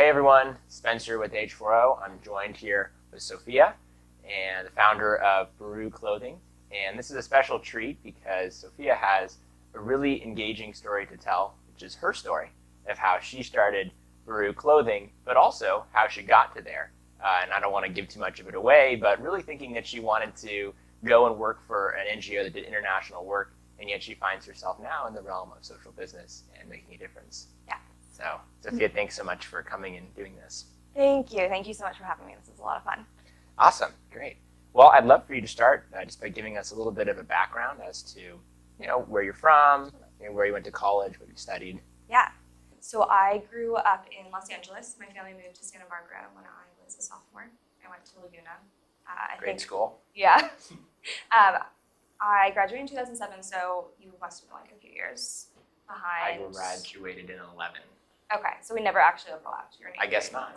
Hey everyone, Spencer with H4O. I'm joined here with Sofia, and the founder of Beru Clothing. And this is a special treat because Sofia has a really engaging story to tell, which is her story of how she started Beru Clothing, but also how she got to there. And I don't want to give too much of it away, but really thinking that she wanted to go and work for an NGO that did international work, and yet she finds herself now in the realm of social business and making a difference. Yeah. So, Sofia, thanks so much for coming and doing this. Thank you. Thank you so much for having me. This is a lot of fun. Awesome. Great. Well, I'd love for you to start just by giving us a little bit of a background as to, where you're from, where you went to college, what you studied. Yeah. So I grew up in Los Angeles. My family moved to Santa Barbara when I was a sophomore. I went to Laguna. Great school. Yeah. I graduated in 2007, so you must have been like a few years behind. I graduated in 11. Okay, so we never actually overlapped. Your name. I guess not.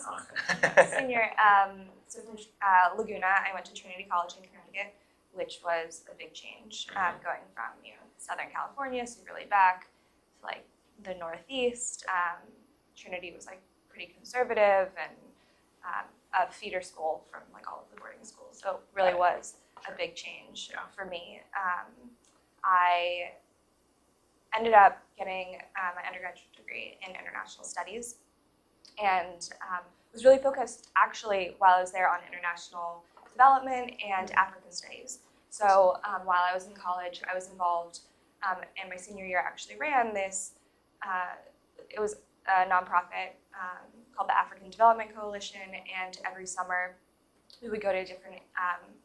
Senior. So from Laguna, I went to Trinity College in Connecticut, which was a big change. Going from Southern California, super laid back, to like the Northeast. Trinity was like pretty conservative and a feeder school from like all of the boarding schools. So it really was a big change for me. I ended up getting my undergraduate degree in international studies, and was really focused actually while I was there on international development and African studies. So while I was in college, I was involved, and my senior year actually ran this, it was a nonprofit called the African Development Coalition, and every summer we would go to a different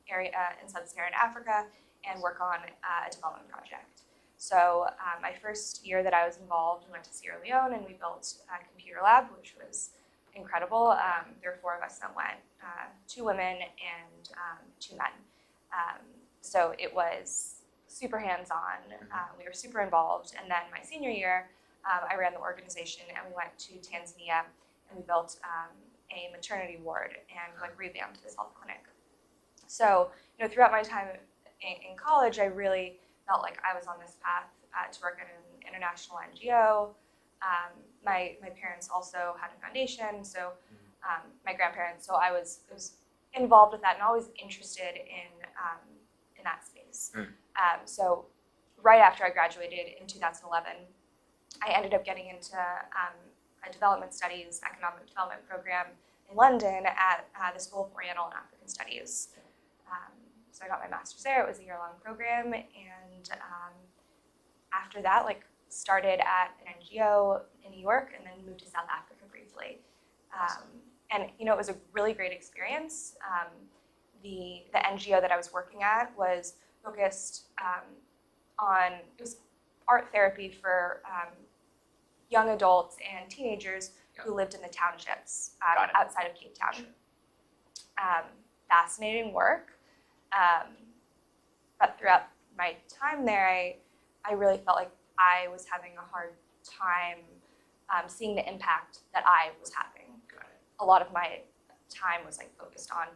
area in sub-Saharan Africa and work on a development project. So my first year that I was involved, we went to Sierra Leone and we built a computer lab, which was incredible. There were 4 of us that went, 2 women and 2 men. So it was super hands-on. We were super involved. And then my senior year, I ran the organization and we went to Tanzania and we built a maternity ward and like revamped this health clinic. So throughout my time in college, I really felt like I was on this path to work at an international NGO. My parents also had a foundation, so my grandparents. So I was involved with that and always interested in that space. So right after I graduated in 2011, I ended up getting into a development studies, economic development program in London at the School of Oriental and African Studies. So I got my master's there. It was a year-long program, and after that, started at an NGO in New York, and then moved to South Africa briefly. Awesome. And it was a really great experience. The NGO that I was working at was focused on it was art therapy for young adults and teenagers who lived in the townships outside of Cape Town. Sure. Fascinating work. But throughout my time there, I really felt like I was having a hard time seeing the impact that I was having. Got it. A lot of my time was focused on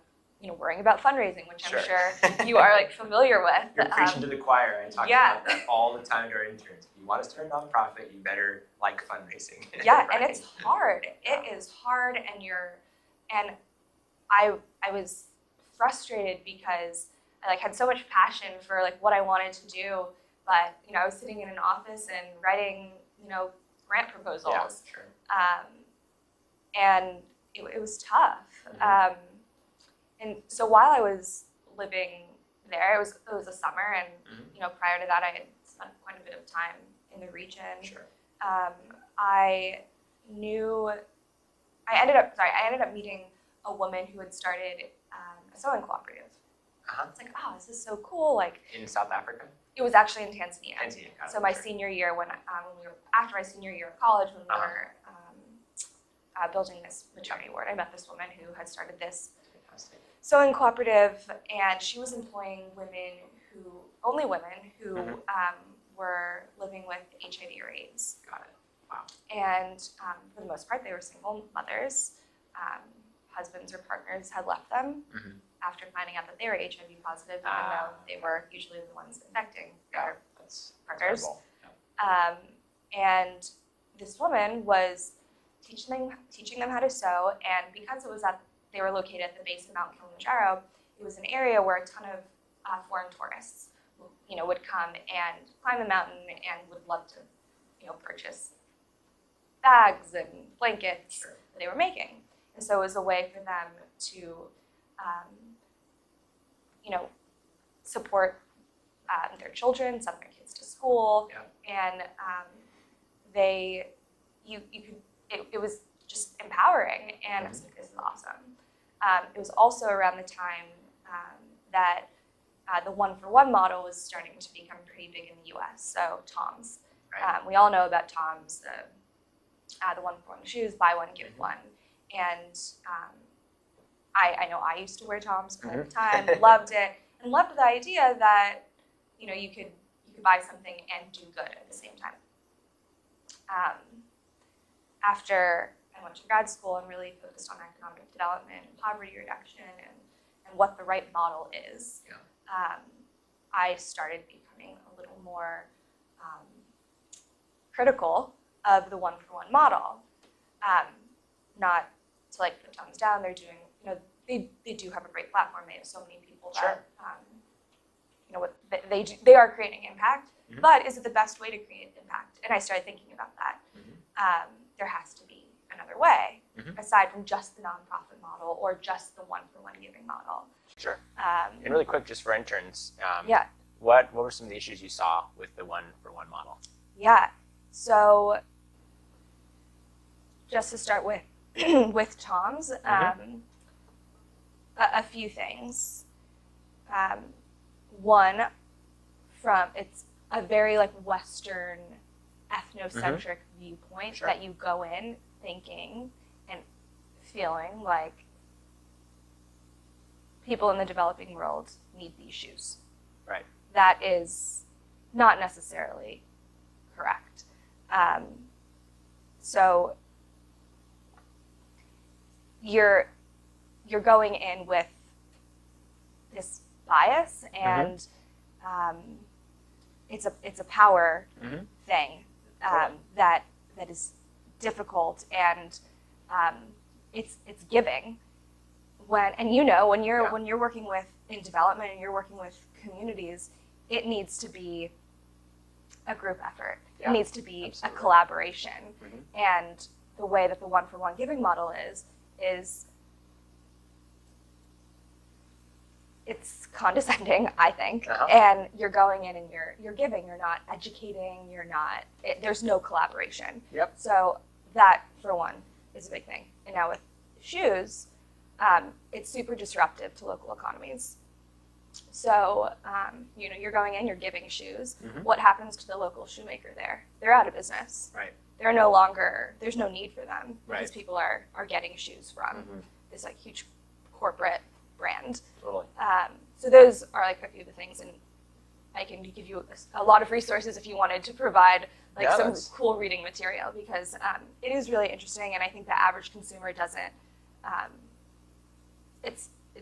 worrying about fundraising, which Sure. I'm sure you are familiar with. You're preaching to the choir. I talk about that all the time to our interns. If you want to start a nonprofit, you better like fundraising. Yeah, right? and it's hard. It is hard, and I was frustrated because I had so much passion for what I wanted to do, but I was sitting in an office and writing grant proposals. Yeah, sure. And it was tough. And so while I was living there, it was a summer, and prior to that, I had spent quite a bit of time in the region. Sure. I ended up meeting a woman who had started a sewing cooperative. It's this is so cool. In South Africa? It was actually in Tanzania. Tanzania, got it. So my senior year, after my senior year of college, when we were building this maternity ward, I met this woman who had started this Fantastic. sewing cooperative, and she was employing only women who were living with HIV or AIDS. Got it. Wow. And for the most part, they were single mothers. Husbands or partners had left them after finding out that they were HIV positive, even though they were usually the ones infecting their That's partners. terrible. Yeah. And this woman was teaching them how to sew. And because they were located at the base of Mount Kilimanjaro, it was an area where a ton of foreign tourists, would come and climb the mountain and would love to, purchase bags and blankets that they were making. And so it was a way for them to, support their children, send their kids to school, and it was just empowering, and I was like, this is awesome. It was also around the time that the one-for-one model was starting to become pretty big in the U.S. So Toms, we all know about Toms, the one-for-one shoes, buy one, give one, and I know I used to wear Toms all the time, loved it, and loved the idea that you could buy something and do good at the same time. After I went to grad school and really focused on economic development and poverty reduction and what the right model is, I started becoming a little more critical of the one-for-one model. Not to put thumbs down, they're doing, they do have a great platform. They have so many people that, they are creating impact, but is it the best way to create impact? And I started thinking about that. There has to be another way, aside from just the nonprofit model or just the one-for-one giving model. Sure. And really quick, just for interns, what were some of the issues you saw with the one-for-one model? Yeah. So just to start with with Toms, a few things. One, it's a very Western ethnocentric viewpoint that you go in thinking and feeling like people in the developing world need these shoes. Right. That is not necessarily correct. So you're going in with this bias, and it's a power thing that is difficult, and it's giving. When you're working in development and you're working with communities, it needs to be a group effort. It needs to be a collaboration. And the way that the one-for-one giving model is it's condescending, I think. And you're going in and you're giving. You're not educating. There's no collaboration. So that, for one, is a big thing. And now with shoes, it's super disruptive to local economies. So, you're going in, you're giving shoes. What happens to the local shoemaker there? They're out of business. Right. They're no longer, there's no need for them because people are getting shoes from this huge corporate brand. Totally. So those are a few of the things, and I can give you a lot of resources if you wanted to provide some cool reading material, because it is really interesting, and I think the average consumer doesn't,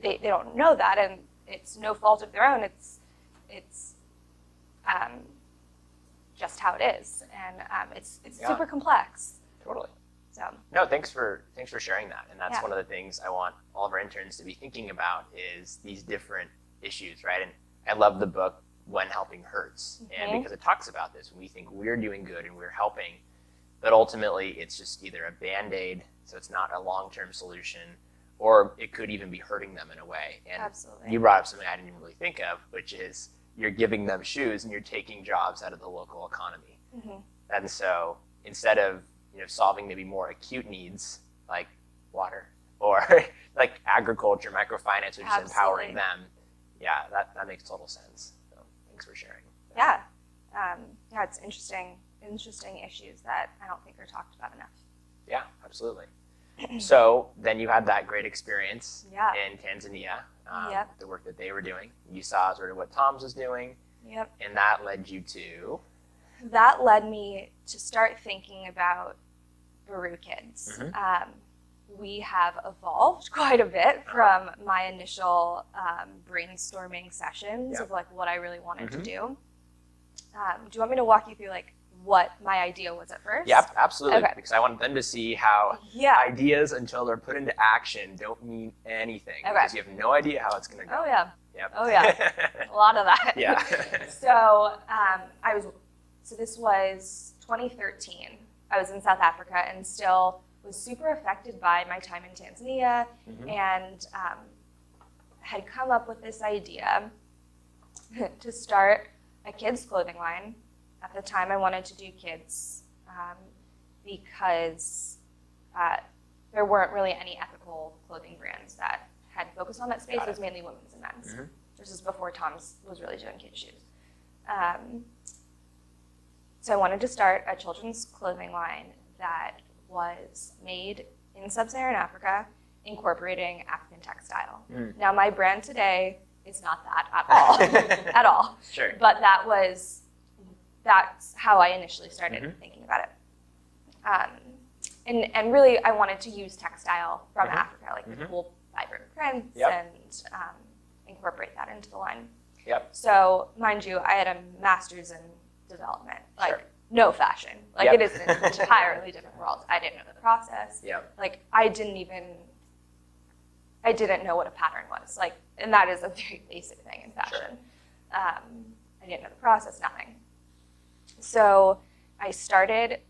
they don't know that, and it's no fault of their own. It's just how it is, and it's super complex. Totally. So no, thanks for sharing that, and that's one of the things I want all of our interns to be thinking about is these different issues, right? And I love the book When Helping Hurts, and because it talks about this, when we think we're doing good and we're helping, but ultimately it's just either a Band-Aid, so it's not a long-term solution, or it could even be hurting them in a way. And absolutely. You brought up something I didn't even really think of, which is you're giving them shoes and you're taking jobs out of the local economy. And so instead of solving maybe more acute needs like water or like agriculture, microfinance, which is empowering them, that makes total sense. So thanks for sharing. Yeah, it's interesting issues that I don't think are talked about enough. Yeah, absolutely. So then you had that great experience in Tanzania, the work that they were doing. You saw sort of what Tom's was doing, and that led you to? That led me to start thinking about Beru Kids. We have evolved quite a bit from my initial brainstorming sessions of what I really wanted to do. Do you want me to walk you through what my idea was at first? Yep, absolutely. Okay. Because I want them to see how Yeah. ideas, until they're put into action, don't mean anything. Okay. Because you have no idea how it's going to go. Oh yeah. Yep. Oh yeah. A lot of that. Yeah. So so this was 2013. I was in South Africa and still was super affected by my time in Tanzania, and had come up with this idea to start a kids' clothing line. At the time, I wanted to do kids because there weren't really any ethical clothing brands that had focused on that space. It was mainly women's and men's. This is before Tom's was really doing kids' shoes. So I wanted to start a children's clothing line that was made in sub-Saharan Africa, incorporating African textile. Now, my brand today is not that at all, at all. Sure. But that's how I initially started thinking about it. And really, I wanted to use textile from Africa, like the cool, vibrant prints, and incorporate that into the line. Yep. So, mind you, I had a master's in development, like no fashion. Like it is an entirely different world. I didn't know the process. Like I didn't know what a pattern was. Like, and that is a very basic thing in fashion. I didn't know the process, nothing. So I started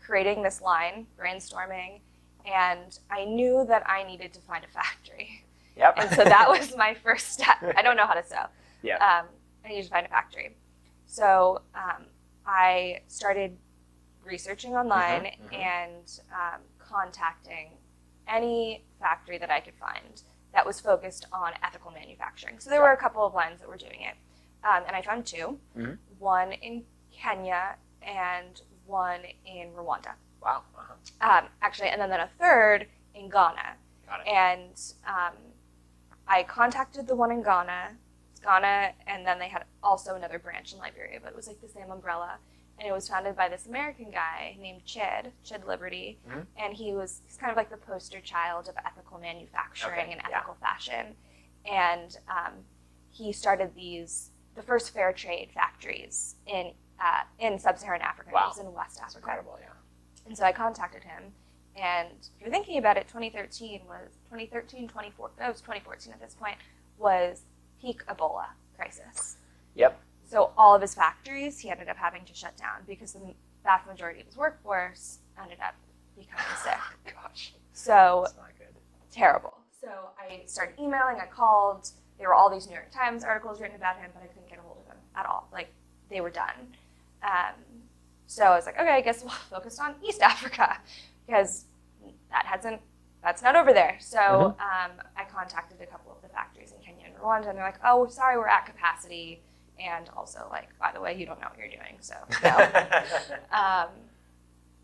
creating this line, brainstorming, and I knew that I needed to find a factory. And so that was my first step. I don't know how to sew. I needed to find a factory. So I started researching online and contacting any factory that I could find that was focused on ethical manufacturing. So there were a couple of lines that were doing it. And I found two, one in Kenya and one in Rwanda. Wow. Actually, and then a third in Ghana. Got it. And I contacted the one in Ghana, and then they had also another branch in Liberia, but it was like the same umbrella. And it was founded by this American guy named Chid Liberty, and he's kind of like the poster child of ethical manufacturing and ethical fashion. And he started the first fair trade factories in sub-Saharan Africa. It was in West Africa. Incredible, yeah. And so I contacted him, and if you're thinking about it, 2014, that was 2014 at this point, was peak Ebola crisis. So all of his factories, he ended up having to shut down because the vast majority of his workforce ended up becoming sick. Gosh. So that's not good. Terrible. So I started emailing, I called. There were all these New York Times articles written about him, but I couldn't get a hold of him at all. Like, they were done. So I was like, okay, I guess we'll focus on East Africa because that's not over there. So I contacted a couple of the factories in Kenya and Rwanda, and they're like, oh, sorry, we're at capacity. And also, like, by the way, you don't know what you're doing, so no.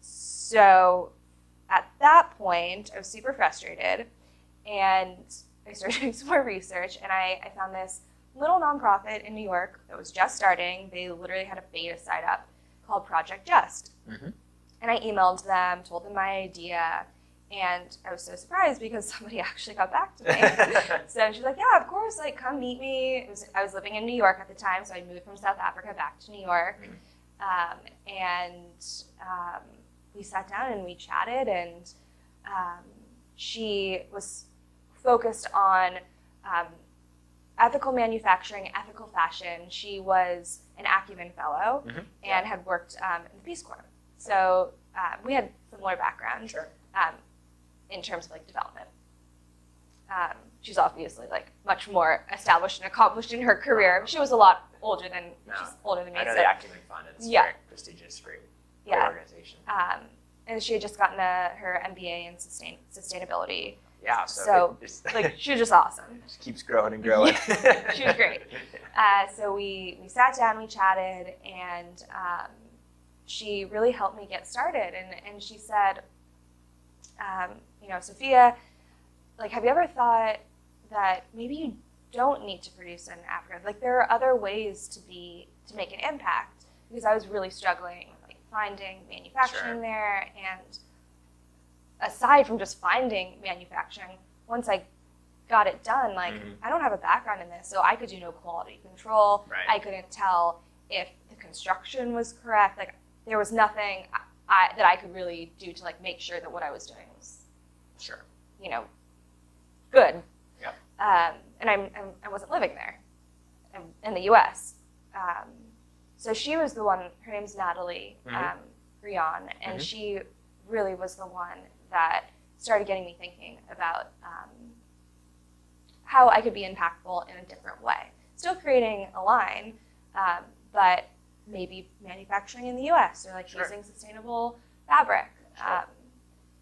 So at that point, I was super frustrated, and I started doing some more research, and I found this little nonprofit in New York that was just starting. They literally had a beta site up called Project Just. And I emailed them, told them my idea, and I was so surprised because somebody actually got back to me. So she's like, yeah, of course, like, come meet me. I was living in New York at the time, so I moved from South Africa back to New York. We sat down and we chatted, and she was focused on ethical manufacturing, ethical fashion. She was an Acumen Fellow and had worked in the Peace Corps. So we had similar backgrounds. In terms of, like, development. She's obviously, like, much more established and accomplished in her career. She was a lot older than she's older than me. I know so, the Acumen Fund. It's very prestigious, great organization. And she had just gotten her MBA in sustainability. Yeah, so like, she was just awesome. Just keeps growing and growing. She was great. So we sat down, we chatted, and she really helped me get started. And she said, Sofia, like, have you ever thought that maybe you don't need to produce in Africa? Like, there are other ways to make an impact, because I was really struggling with, like, finding manufacturing there. And aside from just finding manufacturing, once I got it done, like, I don't have a background in this, so I could do no quality control. I couldn't tell if the construction was correct. Like, there was nothing that I could really do to like make sure that what I was doing was, Sure. you know, good. Yeah. And I wasn't living there in the U.S. So she was the one. Her name's Natalie Rion, and she really was the one that started getting me thinking about how I could be impactful in a different way. Still creating a line, but maybe manufacturing in the U.S. or like using sustainable fabric.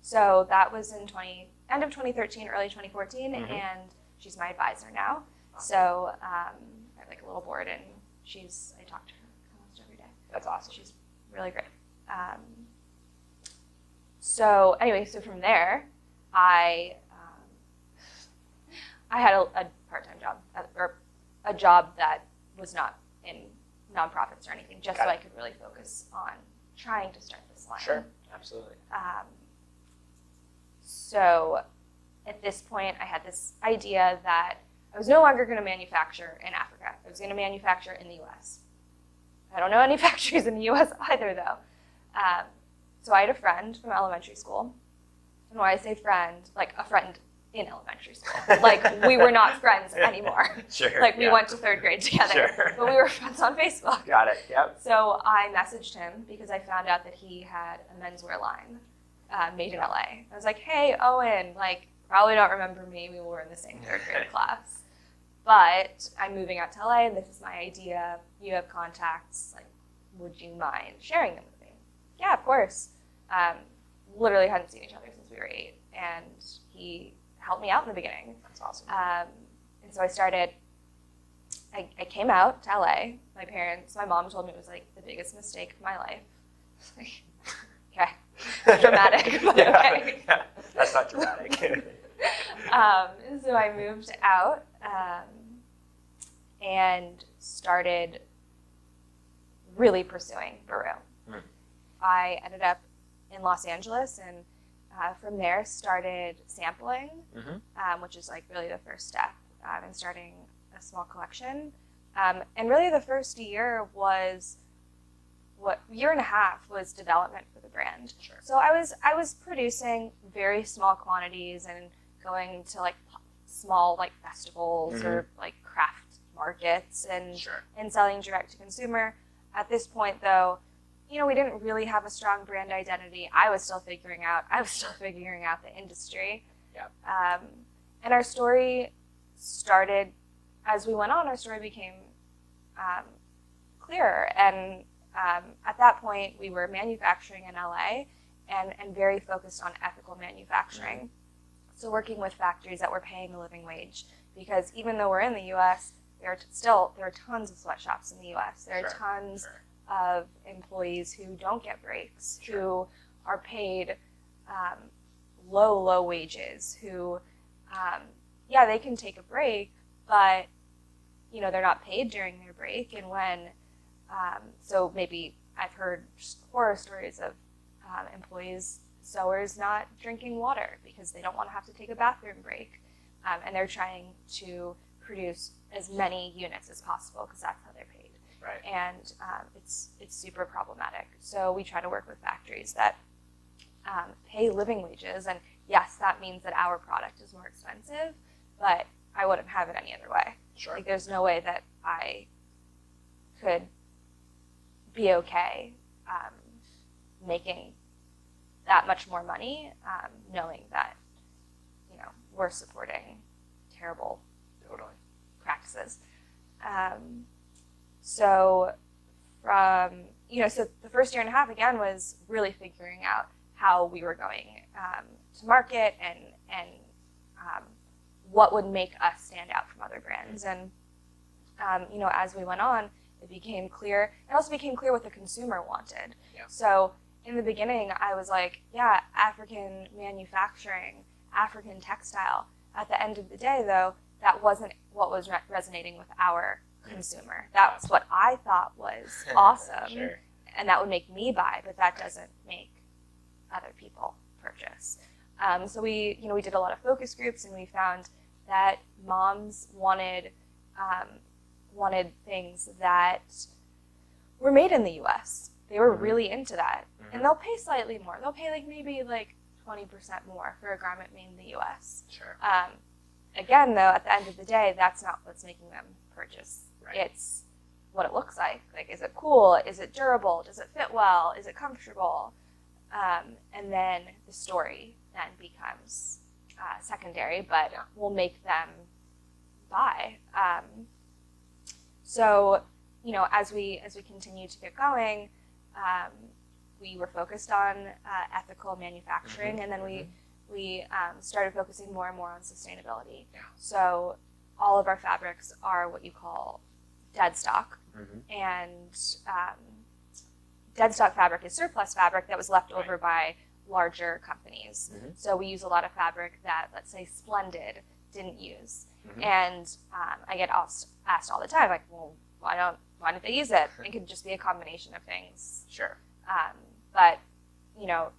So that was in end of 2013, early 2014, and she's my advisor now. So I have like a little board, and I talk to her almost every day. That's awesome. She's really great. So anyway, so from there, I had a part-time job, or a job that was not in nonprofits or anything, just so I could really focus on trying to start this line. Sure, absolutely. So at this point, I had this idea that I was no longer going to manufacture in Africa. I was going to manufacture in the U.S. I don't know any factories in the U.S. either, though. So I had a friend from elementary school. And when I say friend, like a friend in elementary school. Like, we were not friends anymore. Sure. Like, we went to third grade together. Sure. But we were friends on Facebook. Got it, yep. So I messaged him because I found out that he had a menswear line made in LA. I was like, hey, Owen, like, probably don't remember me. We were in the same third grade class. But I'm moving out to LA, and this is my idea. You have contacts. Like, would you mind sharing them with me? Yeah, of course. Literally hadn't seen each other since we were 8, and he helped me out in the beginning. That's awesome. And so I came out to LA. My mom told me it was like the biggest mistake of my life. Okay, dramatic, but okay. Yeah, that's not dramatic. So I moved out and started really pursuing Beru. I ended up in Los Angeles, and from there started sampling, which is like really the first step in starting a small collection. And really the first year and a half was development for the brand. Sure. So I was producing very small quantities and going to like small like festivals or like craft markets and selling direct to consumer. At this point though, we didn't really have a strong brand identity. I was still figuring out the industry. Yep. And our story started, as we went on, our story became clearer. And at that point, we were manufacturing in LA and very focused on ethical manufacturing. So working with factories that were paying a living wage. Because even though we're in the US, there are tons of sweatshops in the US. There are tons of employees who don't get breaks, who are paid low wages, who, they can take a break, but, they're not paid during their break. And when, so maybe I've heard horror stories of employees, sewers not drinking water because they don't want to have to take a bathroom break. And they're trying to produce as many units as possible because that's how they're paid. Right. And it's super problematic. So we try to work with factories that pay living wages. And yes, that means that our product is more expensive, but I wouldn't have it any other way. Sure. Like, there's no way that I could be okay making that much more money, knowing that, we're supporting terrible practices. So so the first year and a half, again, was really figuring out how we were going to market and what would make us stand out from other brands. And, as we went on, it became clear. It also became clear what the consumer wanted. Yeah. So in the beginning, I was like, yeah, African manufacturing, African textile. At the end of the day, though, that wasn't what was resonating with our consumer. That's what I thought was awesome, Sure. and that would make me buy, but that doesn't make other people purchase. So we did a lot of focus groups, and we found that moms wanted things that were made in the U.S. they were really into that. And they'll pay slightly more. They'll pay like maybe like 20% more for a garment made in the U.S. Sure. Again, though, at the end of the day, that's not what's making them purchase. Right. It's what it looks like. Like, is it cool? Is it durable? Does it fit well? Is it comfortable? And then the story then becomes secondary, but will make them buy. So, you know, as we continue to get going, we were focused on ethical manufacturing, and then we started focusing more and more on sustainability. Yeah. So all of our fabrics are what you call dead stock, and dead stock fabric is surplus fabric that was left over by larger companies. So we use a lot of fabric that, let's say, Splendid didn't use. And I get asked all the time, like, well, why don't they use it? It could just be a combination of things. Sure. But, you know,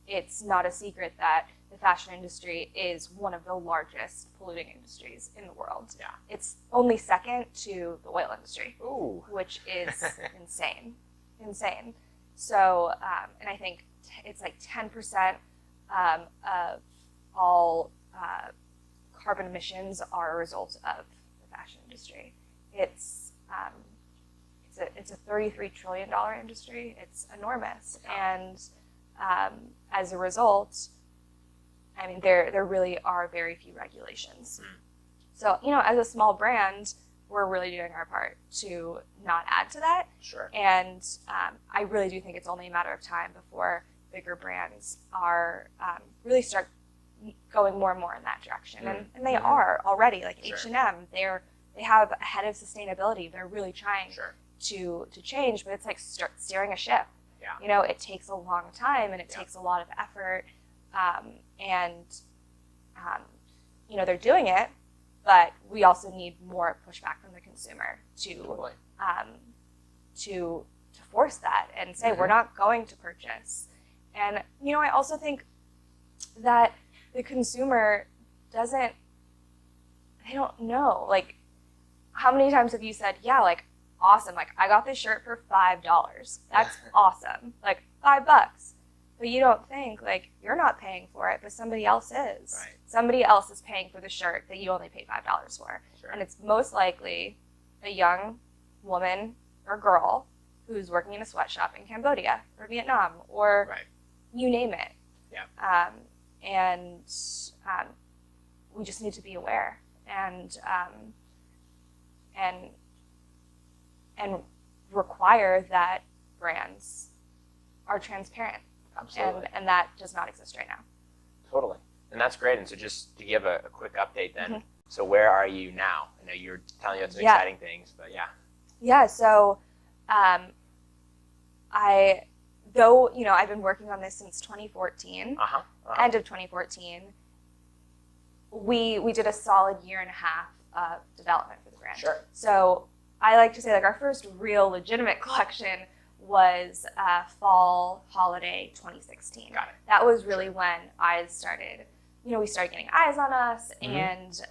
it's not a secret that the fashion industry is one of the largest polluting industries in the world. Yeah. It's only second to the oil industry, which is insane. So, and I think it's like 10% of all carbon emissions are a result of the fashion industry. It's a $33 trillion industry. It's enormous, and as a result, I mean, there really are very few regulations. So, you know, as a small brand, we're really doing our part to not add to that. Sure. And I really do think it's only a matter of time before bigger brands are really start going more and more in that direction, and they are already. Like H&M, they have a head of sustainability. They're really trying to change, but it's like steering a ship. Yeah. You know, it takes a long time, and it takes a lot of effort, and you know, they're doing it, but we also need more pushback from the consumer to force that and say we're not going to purchase. And you know, I also think that the consumer they don't know. Like, how many times have you said, yeah, like, awesome, like, I got this shirt for $5. That's awesome. Like, $5. But you don't think, like, you're not paying for it, but somebody else is. Right. Somebody else is paying for the shirt that you only paid $5 for. Sure. And it's most likely a young woman or girl who's working in a sweatshop in Cambodia or Vietnam or you name it. Yeah. And we just need to be aware and require that brands are transparent. Absolutely. And that does not exist right now. Totally. And that's great. And so just to give a quick update then, so where are you now? I know you're telling us some exciting things, but Yeah, so I've been working on this since 2014, end of 2014, we did a solid year and a half of development for the brand. Sure. So I like to say, like, our first real legitimate collection was fall holiday 2016. Got it. That was really when eyes started, you know, we started getting eyes on us and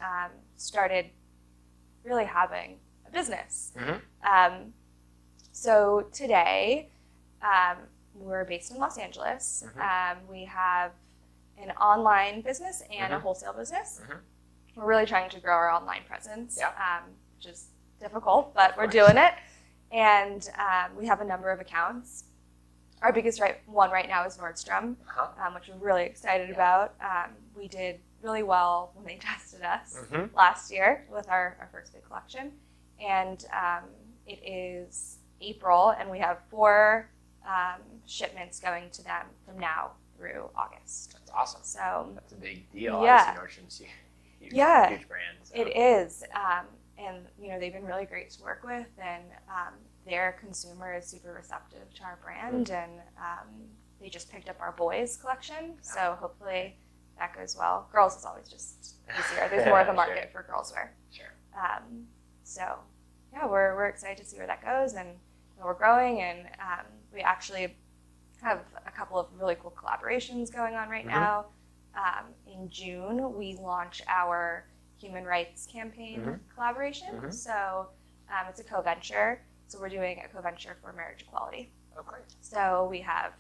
started really having a business. So today, we're based in Los Angeles. We have an online business and a wholesale business. We're really trying to grow our online presence, which is difficult, but we're doing it. And we have a number of accounts. Our biggest one right now is Nordstrom, which we're really excited about. We did really well when they tested us last year with our first big collection. And it is April, and we have 4 shipments going to them from now through August. That's awesome. So that's a big deal. Yeah. Nordstrom's huge brand. So. It is. And, you know, they've been really great to work with, and their consumer is super receptive to our brand, and they just picked up our boys collection, so hopefully that goes well. Girls is always just easier. There's more of a market for girls wear. Sure. So, yeah, we're excited to see where that goes, and you know, we're growing, and we actually have a couple of really cool collaborations going on right now. In June, we launch our Human Rights Campaign collaboration. So it's a co-venture. So we're doing a co-venture for marriage equality. Oh, great. So we have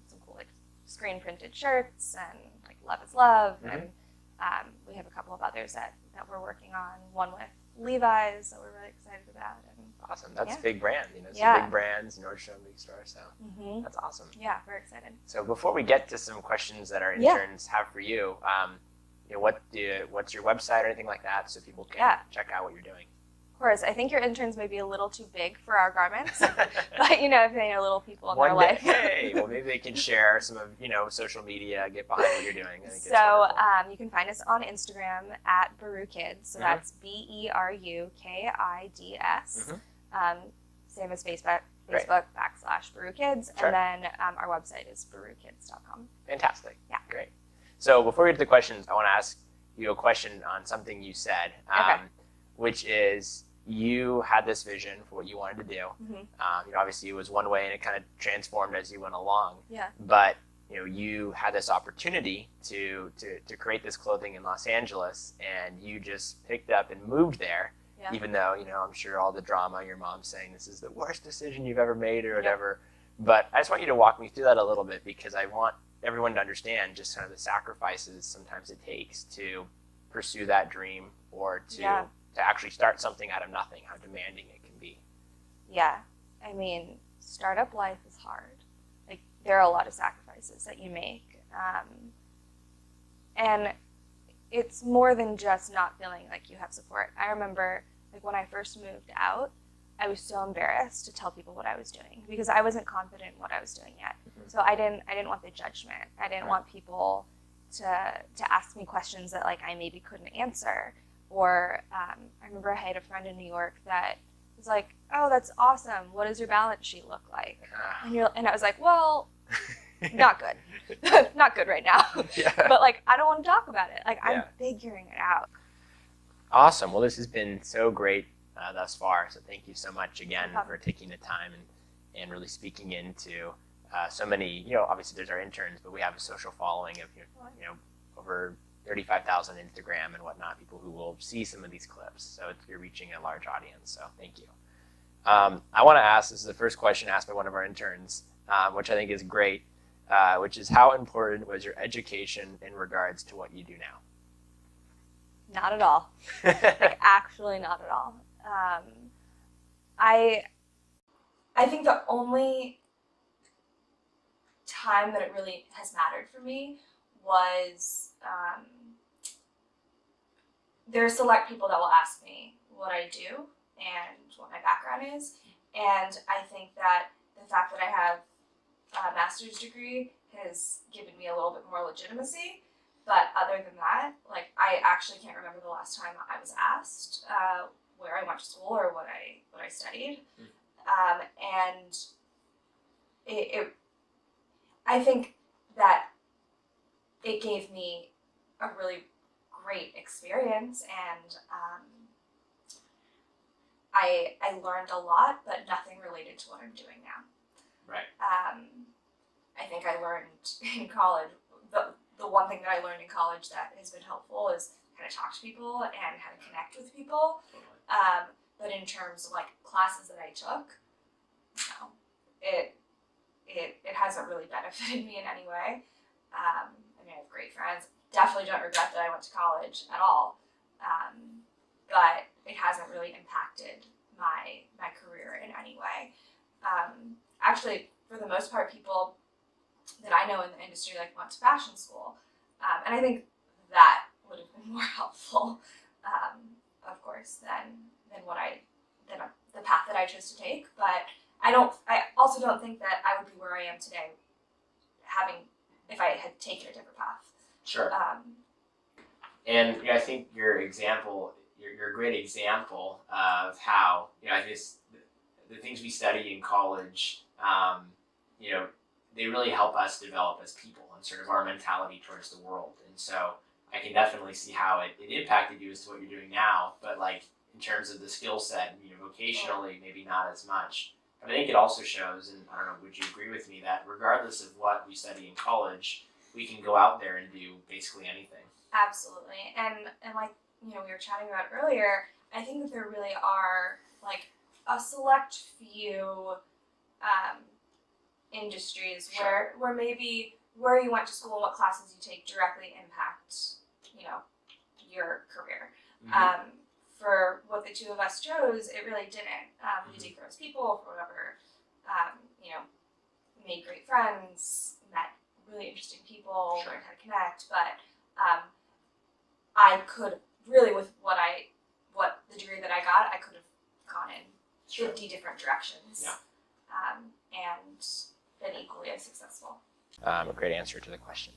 some cool like screen printed shirts and like Love is Love, and we have a couple of others that we're working on. One with Levi's that we're really excited about. And awesome. That's a big brand. Some big brands, Nordstrom, big store. So that's awesome. Yeah, we're excited. So before we get to some questions that our interns have for you, what's your website or anything like that, so people can check out what you're doing? Of course, I think your interns may be a little too big for our garments, but if they know little people in their life. Hey, well, maybe they can share some of social media, get behind what you're doing. I think so you can find us on Instagram at Beru Kids. So that's BeruKids. Same as Facebook /Beru Kids, and then our website is berukids.com. Fantastic. Yeah. Great. So before we get to the questions, I want to ask you a question on something you said, which is, you had this vision for what you wanted to do. Obviously it was one way and it kind of transformed as you went along. Yeah. But you had this opportunity to create this clothing in Los Angeles, and you just picked up and moved there. Yeah. Even though I'm sure all the drama, your mom saying this is the worst decision you've ever made or whatever. But I just want you to walk me through that a little bit, because I want everyone to understand just kind of the sacrifices sometimes it takes to pursue that dream, or to actually start something out of nothing, how demanding it can be. Yeah. I mean, startup life is hard. Like, there are a lot of sacrifices that you make. And it's more than just not feeling like you have support. I remember, like, when I first moved out, I was so embarrassed to tell people what I was doing, because I wasn't confident in what I was doing yet. So I didn't want the judgment. I didn't want people to ask me questions that, like, I maybe couldn't answer. Or I remember I had a friend in New York that was like, "Oh, that's awesome. What does your balance sheet look like?" And I was like, "Well, not good. Not good right now." But like, I don't want to talk about it. Like, I'm figuring it out. Awesome. Well, this has been so great thus far. So thank you so much again for taking the time and really speaking into so many. Obviously there's our interns, but we have a social following of over 35,000 Instagram and whatnot, people who will see some of these clips. So you're reaching a large audience. So thank you. I want to ask, this is the first question asked by one of our interns, which I think is great, which is, how important was your education in regards to what you do now? Not at all. Like, actually not at all. I think the only time that it really has mattered for me was there are select people that will ask me what I do and what my background is, and I think that the fact that I have a master's degree has given me a little bit more legitimacy. But other than that, like, I actually can't remember the last time I was asked where I went to school or what I studied, and I think that it gave me a really great experience, and I learned a lot, but nothing related to what I'm doing now. Right. I think I learned in college, the one thing that I learned in college that has been helpful is how to talk to people and how to connect with people. But in terms of, like, classes that I took, no, it hasn't really benefited me in any way. I mean, I have great friends. Definitely don't regret that I went to college at all. But it hasn't really impacted my career in any way. Actually, for the most part, people that I know in the industry, like, went to fashion school. And I think that would have been more helpful, of course, than the path that I chose to take. But I also don't think that I would be where I am today if I had taken a different path. Sure. And I think your example, you're a great example of how, I guess the things we study in college, they really help us develop as people and sort of our mentality towards the world. And so I can definitely see how it impacted you as to what you're doing now, but, like, in terms of the skill set, vocationally, maybe not as much. But I think it also shows, and I don't know, would you agree with me, that regardless of what we study in college, we can go out there and do basically anything. Absolutely. And like, we were chatting about earlier, I think that there really are, like, a select few industries Sure. where maybe where you went to school and what classes you take directly impact, your career. For what the two of us chose, it really didn't. We did gross people for whatever, made great friends, met really interesting people, Sure. learned how to connect. But I could really, with what the degree that I got, I could have gone in 50 different directions, Yeah. and been equally as successful. A great answer to the question.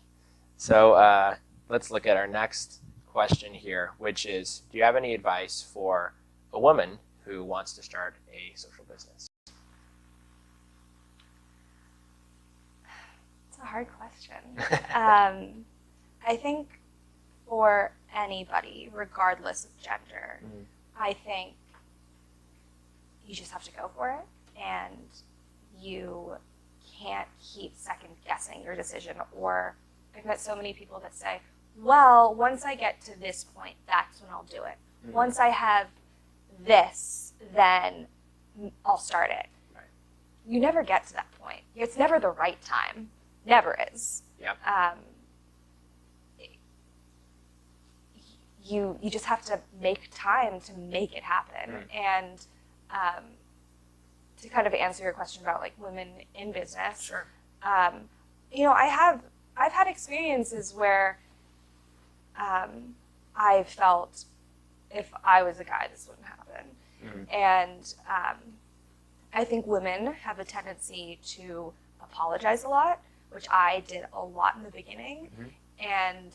So let's look at our next question here, which is, do you have any advice for a woman who wants to start a social business? It's a hard question. I think for anybody, regardless of gender, I think you just have to go for it, and you can't keep second guessing your decision. Or I've met so many people that say, well, once I get to this point, that's when I'll do it. Once I have this, then I'll start it. Right. You never get to that point. It's never the right time. Never is. Yep. You just have to make time to make it happen. And to kind of answer your question about like women in business, Sure. I've had experiences where I felt if I was a guy, this wouldn't happen. And I think women have a tendency to apologize a lot, which I did a lot in the beginning, and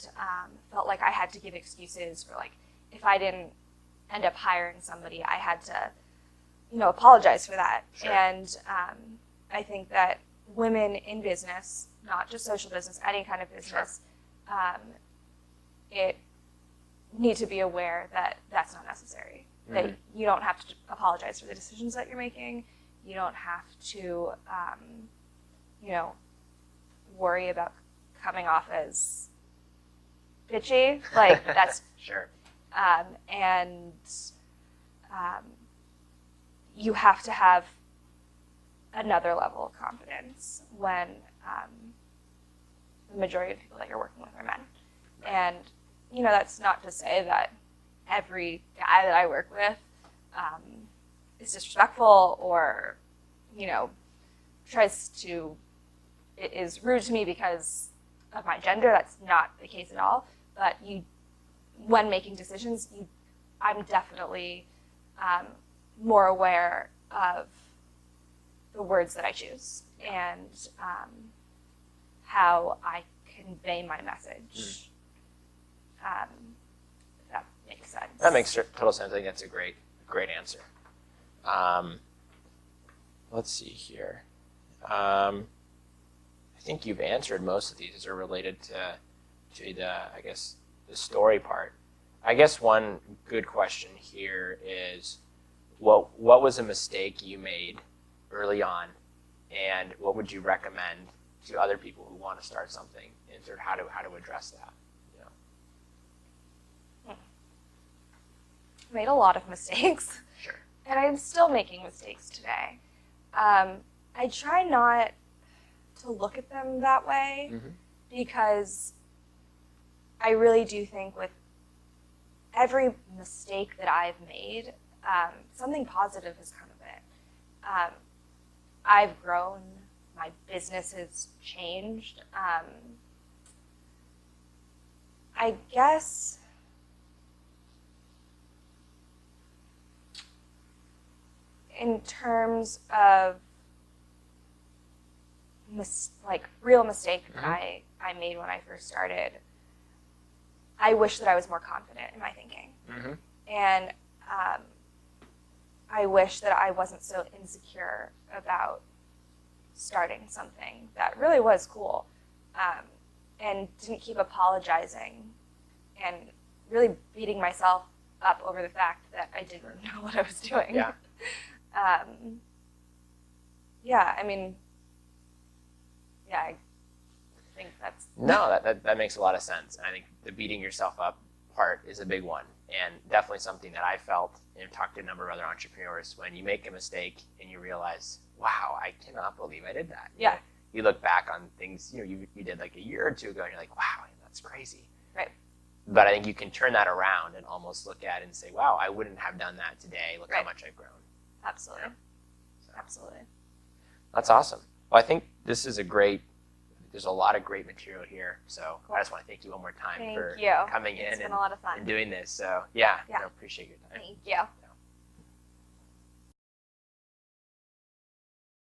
felt like I had to give excuses for, like, if I didn't end up hiring somebody, I had to, apologize for that. Sure. And I think that women in business, not just social business, any kind of business, it need to be aware that that's not necessary. That you don't have to apologize for the decisions that you're making. You don't have to, worry about coming off as bitchy. Like, that's Sure. And you have to have another level of confidence when the majority of people that you're working with are men. Right. And, that's not to say that every guy that I work with is disrespectful or, is rude to me because of my gender. That's not the case at all. But when making decisions, I'm definitely more aware of the words that I choose and how I convey my message. If that makes sense. That makes total sense. I think that's a great answer. Let's see here. I think you've answered most of these as are related to the story part. I guess one good question here is, what was a mistake you made early on, and what would you recommend to other people who want to start something, and sort of how to address that? I made a lot of mistakes. Sure. And I'm still making mistakes today. I try not to look at them that way because I really do think with every mistake that I've made, something positive has come of it. I've grown, my business has changed. I guess in terms of real mistake that I made when I first started, I wish that I was more confident in my thinking. And I wish that I wasn't so insecure about starting something that really was cool, and didn't keep apologizing and really beating myself up over the fact that I didn't know what I was doing. Yeah. I think that's... No, that makes a lot of sense. And I think the beating yourself up part is a big one, and definitely something that I felt and talked to a number of other entrepreneurs. When you make a mistake and you realize wow, I cannot believe I did that. Yeah. You look back on things, you did like a year or two ago, and you're like, wow, that's crazy. Right. But I think you can turn that around and almost look at it and say, wow, I wouldn't have done that today. Look how much I've grown. Absolutely. Yeah. So, Absolutely. that's awesome. Well, I think this is there's a lot of great material here. So Cool. I just want to thank you one more time for Thank you. coming in It's been a lot of fun. and doing this. So yeah, Yeah. I appreciate your time. Thank you.